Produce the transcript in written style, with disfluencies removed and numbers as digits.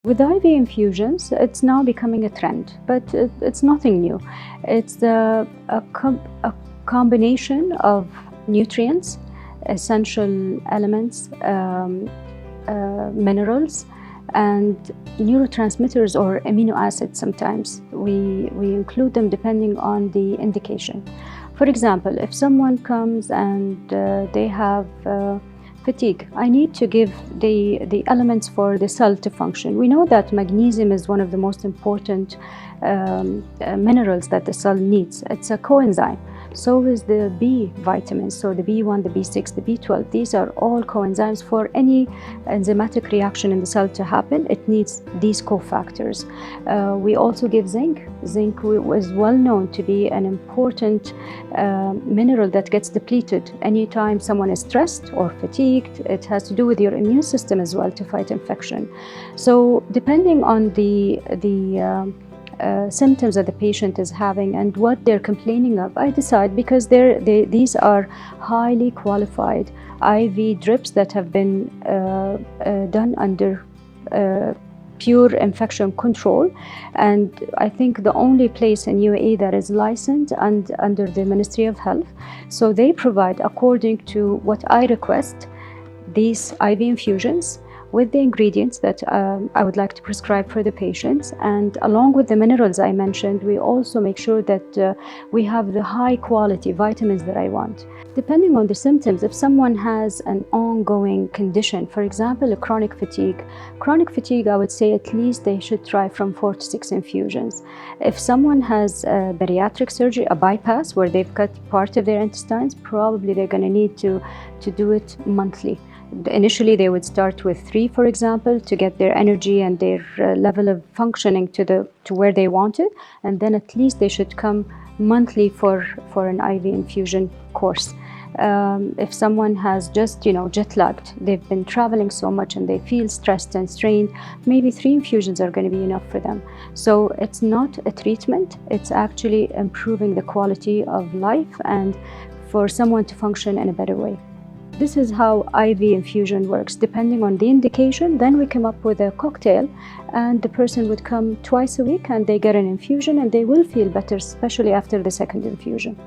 With IV infusions, it's now becoming a trend, but it's nothing new. It's a combination of nutrients, essential elements, minerals, and neurotransmitters or amino acids sometimes. We include them depending on the indication. For example, if someone comes and they have fatigue, I need to give the elements for the cell to function. We know that magnesium is one of the most important minerals that the cell needs. It's a coenzyme. So is the B vitamins, so the B1, the B6, the B12. These are all coenzymes. For any enzymatic reaction in the cell to happen, it needs these cofactors. We also give zinc. Zinc is well known to be an important mineral that gets depleted anytime someone is stressed or fatigued. It has to do with your immune system as well to fight infection. So depending on the symptoms that the patient is having and what they're complaining of, I decide, because these are highly qualified IV drips that have been done under pure infection control, and I think the only place in UAE that is licensed and under the Ministry of Health. So they provide, according to what I request, these IV infusions with the ingredients that I would like to prescribe for the patients, and along with the minerals I mentioned, we also make sure that we have the high quality vitamins that I want. Depending on the symptoms, if someone has an ongoing condition, for example, a chronic fatigue, I would say at least they should try from 4 to 6 infusions. If someone has a bariatric surgery, a bypass where they've cut part of their intestines, probably they're going to need to do it monthly. Initially, they would start with 3, for example, to get their energy and their level of functioning to where they want it, and then at least they should come monthly for an IV infusion course. If someone has just, jet lagged, they've been traveling so much and they feel stressed and strained, maybe 3 infusions are going to be enough for them. So it's not a treatment, it's actually improving the quality of life and for someone to function in a better way. This is how IV infusion works. Depending on the indication, then we come up with a cocktail, and the person would come twice a week and they get an infusion and they will feel better, especially after the second infusion.